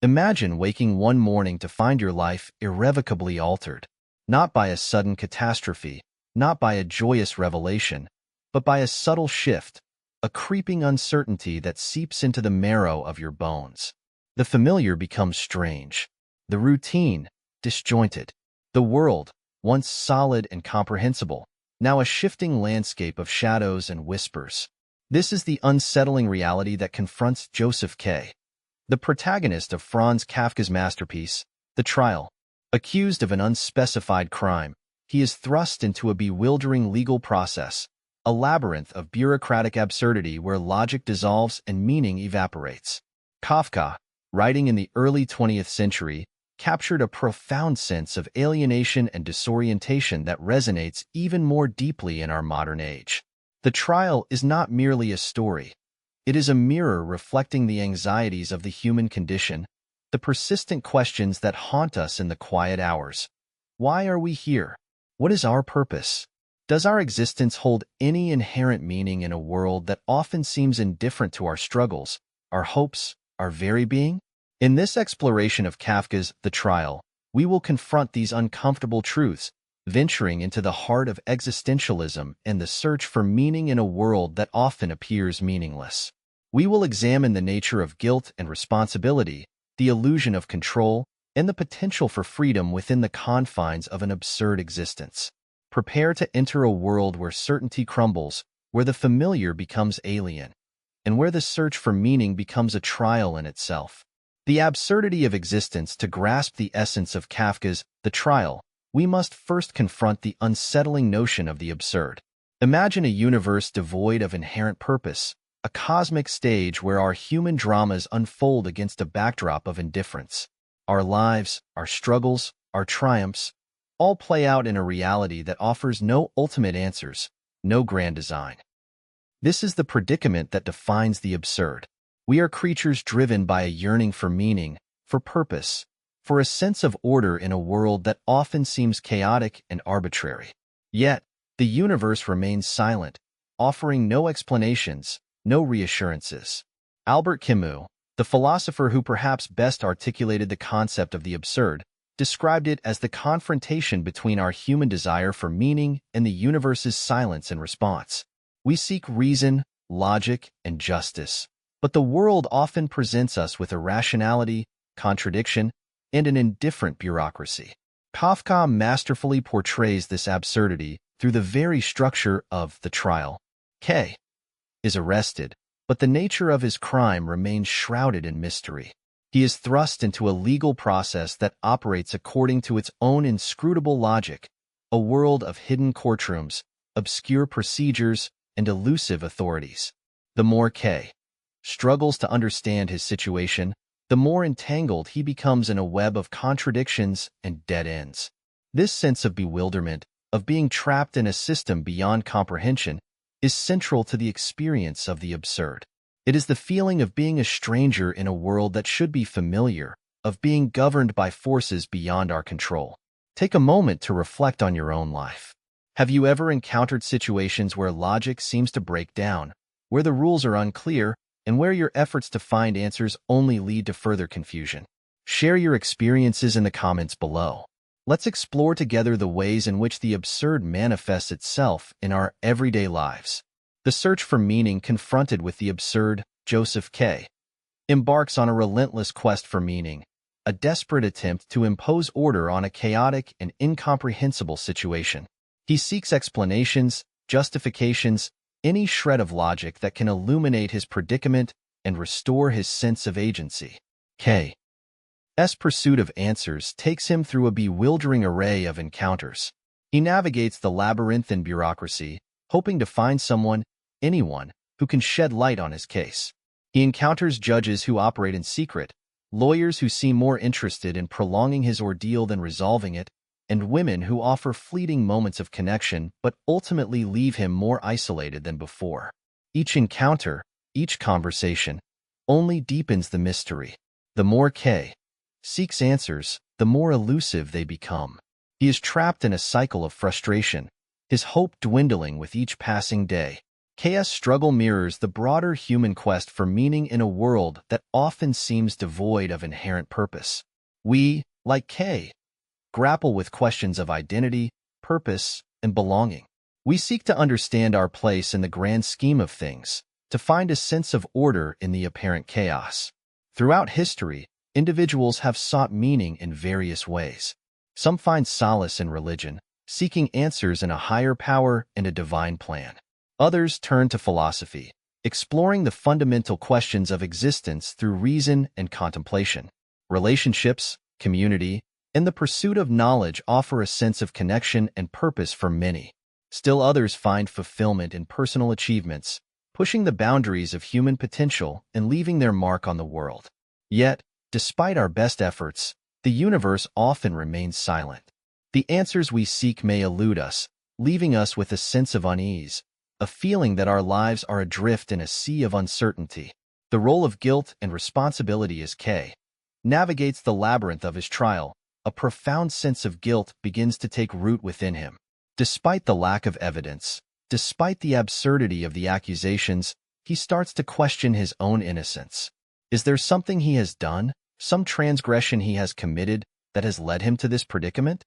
Imagine waking one morning to find your life irrevocably altered, not by a sudden catastrophe, not by a joyous revelation, but by a subtle shift, a creeping uncertainty that seeps into the marrow of your bones. The familiar becomes strange, the routine disjointed, the world, once solid and comprehensible, now a shifting landscape of shadows and whispers. This is the unsettling reality that confronts Josef K, the protagonist of Franz Kafka's masterpiece, The Trial. Accused of an unspecified crime, he is thrust into a bewildering legal process, a labyrinth of bureaucratic absurdity where logic dissolves and meaning evaporates. Kafka, writing in the early 20th century, captured a profound sense of alienation and disorientation that resonates even more deeply in our modern age. The Trial is not merely a story. It is a mirror reflecting the anxieties of the human condition, the persistent questions that haunt us in the quiet hours. Why are we here? What is our purpose? Does our existence hold any inherent meaning in a world that often seems indifferent to our struggles, our hopes, our very being? In this exploration of Kafka's The Trial, we will confront these uncomfortable truths, venturing into the heart of existentialism and the search for meaning in a world that often appears meaningless. We will examine the nature of guilt and responsibility, the illusion of control, and the potential for freedom within the confines of an absurd existence. Prepare to enter a world where certainty crumbles, where the familiar becomes alien, and where the search for meaning becomes a trial in itself. The absurdity of existence. To grasp the essence of Kafka's The Trial, we must first confront the unsettling notion of the absurd. Imagine a universe devoid of inherent purpose, a cosmic stage where our human dramas unfold against a backdrop of indifference. Our lives, our struggles, our triumphs, all play out in a reality that offers no ultimate answers, no grand design. This is the predicament that defines the absurd. We are creatures driven by a yearning for meaning, for purpose, for a sense of order in a world that often seems chaotic and arbitrary. Yet, the universe remains silent, offering no explanations, no reassurances. Albert Camus, the philosopher who perhaps best articulated the concept of the absurd, described it as the confrontation between our human desire for meaning and the universe's silence in response. We seek reason, logic, and justice, but the world often presents us with irrationality, contradiction, and an indifferent bureaucracy. Kafka masterfully portrays this absurdity through the very structure of The Trial. K is arrested, but the nature of his crime remains shrouded in mystery. He is thrust into a legal process that operates according to its own inscrutable logic, a world of hidden courtrooms, obscure procedures, and elusive authorities. The more K struggles to understand his situation, the more entangled he becomes in a web of contradictions and dead ends. This sense of bewilderment, of being trapped in a system beyond comprehension, is central to the experience of the absurd. It is the feeling of being a stranger in a world that should be familiar, of being governed by forces beyond our control. Take a moment to reflect on your own life. Have you ever encountered situations where logic seems to break down, where the rules are unclear, and where your efforts to find answers only lead to further confusion? Share your experiences in the comments below. Let's explore together the ways in which the absurd manifests itself in our everyday lives. The search for meaning. Confronted with the absurd, Josef K embarks on a relentless quest for meaning, a desperate attempt to impose order on a chaotic and incomprehensible situation. He seeks explanations, justifications, any shred of logic that can illuminate his predicament and restore his sense of agency. K's pursuit of answers takes him through a bewildering array of encounters. He navigates the labyrinthine bureaucracy, hoping to find someone, anyone, who can shed light on his case. He encounters judges who operate in secret, lawyers who seem more interested in prolonging his ordeal than resolving it, and women who offer fleeting moments of connection but ultimately leave him more isolated than before. Each encounter, each conversation, only deepens the mystery. The more K seeks answers, the more elusive they become. He is trapped in a cycle of frustration, his hope dwindling with each passing day. K's struggle mirrors the broader human quest for meaning in a world that often seems devoid of inherent purpose. We, like K, grapple with questions of identity, purpose, and belonging. We seek to understand our place in the grand scheme of things, to find a sense of order in the apparent chaos. Throughout history, individuals have sought meaning in various ways. Some find solace in religion, seeking answers in a higher power and a divine plan. Others turn to philosophy, exploring the fundamental questions of existence through reason and contemplation. Relationships, community, and the pursuit of knowledge offer a sense of connection and purpose for many. Still others find fulfillment in personal achievements, pushing the boundaries of human potential and leaving their mark on the world. Yet, despite our best efforts, the universe often remains silent. The answers we seek may elude us, leaving us with a sense of unease, a feeling that our lives are adrift in a sea of uncertainty. The role of guilt and responsibility as K navigates the labyrinth of his trial. A profound sense of guilt begins to take root within him. Despite the lack of evidence, despite the absurdity of the accusations, he starts to question his own innocence. Is there something he has done, some transgression he has committed, that has led him to this predicament?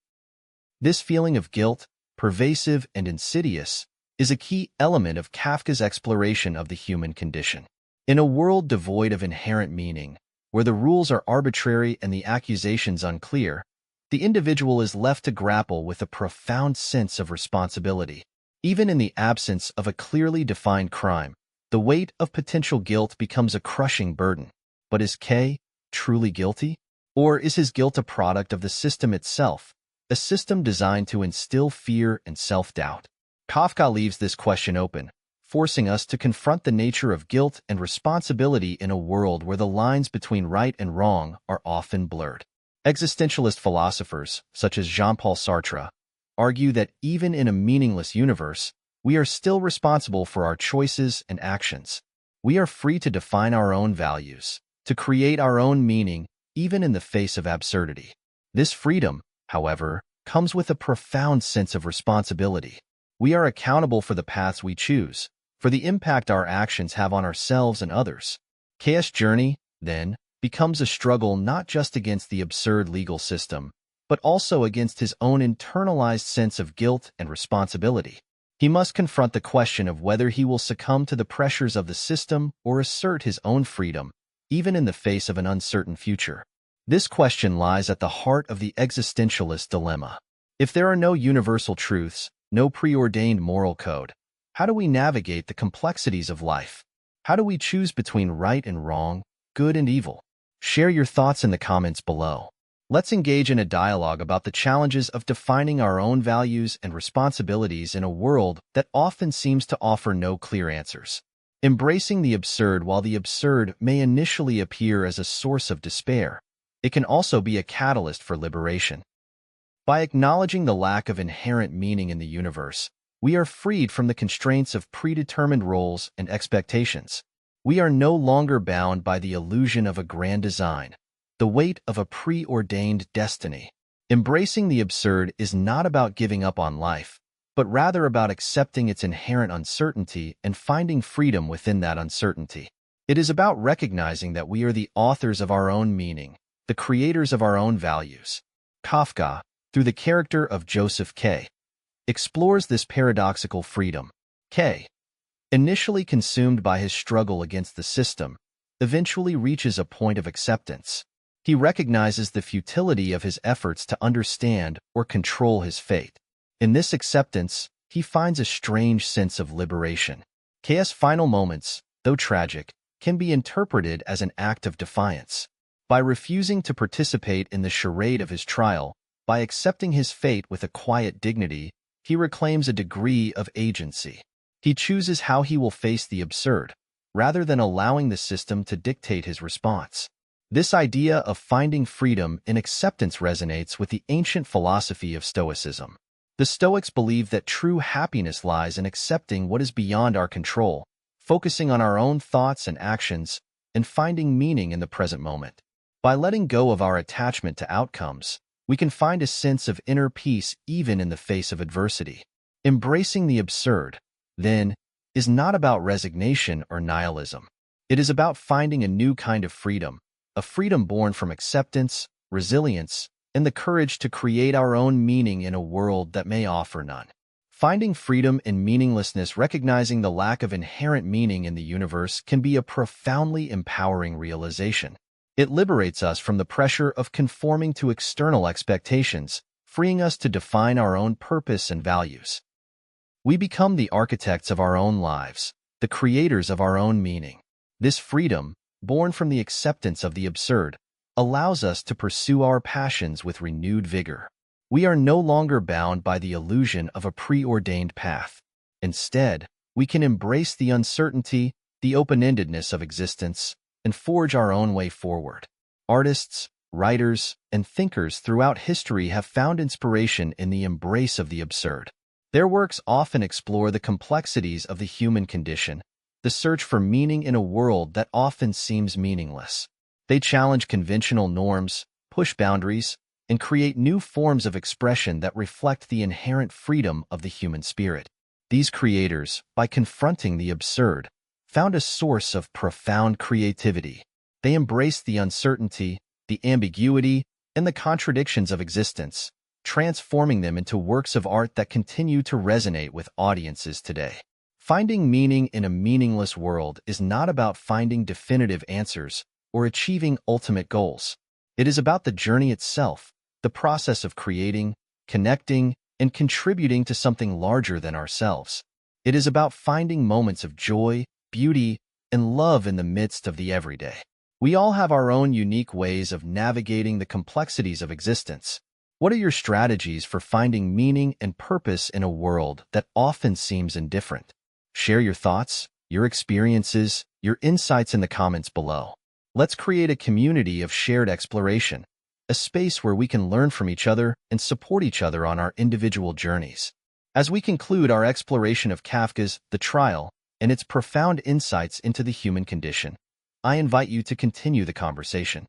This feeling of guilt, pervasive and insidious, is a key element of Kafka's exploration of the human condition. In a world devoid of inherent meaning, where the rules are arbitrary and the accusations unclear, the individual is left to grapple with a profound sense of responsibility. Even in the absence of a clearly defined crime, the weight of potential guilt becomes a crushing burden. But is K truly guilty? Or is his guilt a product of the system itself, a system designed to instill fear and self-doubt? Kafka leaves this question open, forcing us to confront the nature of guilt and responsibility in a world where the lines between right and wrong are often blurred. Existentialist philosophers, such as Jean-Paul Sartre, argue that even in a meaningless universe, we are still responsible for our choices and actions. We are free to define our own values, to create our own meaning, even in the face of absurdity. This freedom, however, comes with a profound sense of responsibility. We are accountable for the paths we choose, for the impact our actions have on ourselves and others. K's journey, then, becomes a struggle not just against the absurd legal system, but also against his own internalized sense of guilt and responsibility. He must confront the question of whether he will succumb to the pressures of the system or assert his own freedom, even in the face of an uncertain future. This question lies at the heart of the existentialist dilemma. If there are no universal truths, no preordained moral code, how do we navigate the complexities of life? How do we choose between right and wrong, good and evil? Share your thoughts in the comments below. Let's engage in a dialogue about the challenges of defining our own values and responsibilities in a world that often seems to offer no clear answers. Embracing the absurd. While the absurd may initially appear as a source of despair, it can also be a catalyst for liberation. By acknowledging the lack of inherent meaning in the universe, we are freed from the constraints of predetermined roles and expectations. We are no longer bound by the illusion of a grand design, the weight of a preordained destiny. Embracing the absurd is not about giving up on life, but rather about accepting its inherent uncertainty and finding freedom within that uncertainty. It is about recognizing that we are the authors of our own meaning, the creators of our own values. Kafka, through the character of Josef K, explores this paradoxical freedom. K, initially consumed by his struggle against the system, eventually reaches a point of acceptance. He recognizes the futility of his efforts to understand or control his fate. In this acceptance, he finds a strange sense of liberation. K's final moments, though tragic, can be interpreted as an act of defiance. By refusing to participate in the charade of his trial, by accepting his fate with a quiet dignity, he reclaims a degree of agency. He chooses how he will face the absurd, rather than allowing the system to dictate his response. This idea of finding freedom in acceptance resonates with the ancient philosophy of Stoicism. The Stoics believe that true happiness lies in accepting what is beyond our control, focusing on our own thoughts and actions, and finding meaning in the present moment. By letting go of our attachment to outcomes, we can find a sense of inner peace even in the face of adversity. Embracing the absurd, then, is not about resignation or nihilism. It is about finding a new kind of freedom, a freedom born from acceptance, resilience, and the courage to create our own meaning in a world that may offer none. Finding freedom in meaninglessness, recognizing the lack of inherent meaning in the universe, can be a profoundly empowering realization. It liberates us from the pressure of conforming to external expectations, freeing us to define our own purpose and values. We become the architects of our own lives, the creators of our own meaning. This freedom, born from the acceptance of the absurd, allows us to pursue our passions with renewed vigor. We are no longer bound by the illusion of a preordained path. Instead, we can embrace the uncertainty, the open-endedness of existence, and forge our own way forward. Artists, writers, and thinkers throughout history have found inspiration in the embrace of the absurd. Their works often explore the complexities of the human condition, the search for meaning in a world that often seems meaningless. They challenge conventional norms, push boundaries, and create new forms of expression that reflect the inherent freedom of the human spirit. These creators, by confronting the absurd, found a source of profound creativity. They embraced the uncertainty, the ambiguity, and the contradictions of existence, transforming them into works of art that continue to resonate with audiences today. Finding meaning in a meaningless world is not about finding definitive answers or achieving ultimate goals. It is about the journey itself, the process of creating, connecting, and contributing to something larger than ourselves. It is about finding moments of joy, beauty, and love in the midst of the everyday. We all have our own unique ways of navigating the complexities of existence. What are your strategies for finding meaning and purpose in a world that often seems indifferent? Share your thoughts, your experiences, your insights in the comments below. Let's create a community of shared exploration, a space where we can learn from each other and support each other on our individual journeys. As we conclude our exploration of Kafka's The Trial and its profound insights into the human condition, I invite you to continue the conversation.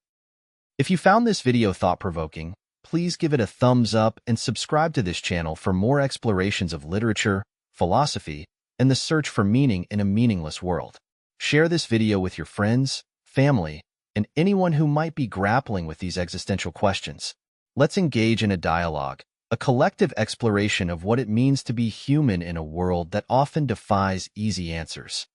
If you found this video thought-provoking, please give it a thumbs up and subscribe to this channel for more explorations of literature, philosophy, and the search for meaning in a meaningless world. Share this video with your friends, family, and anyone who might be grappling with these existential questions. Let's engage in a dialogue, a collective exploration of what it means to be human in a world that often defies easy answers.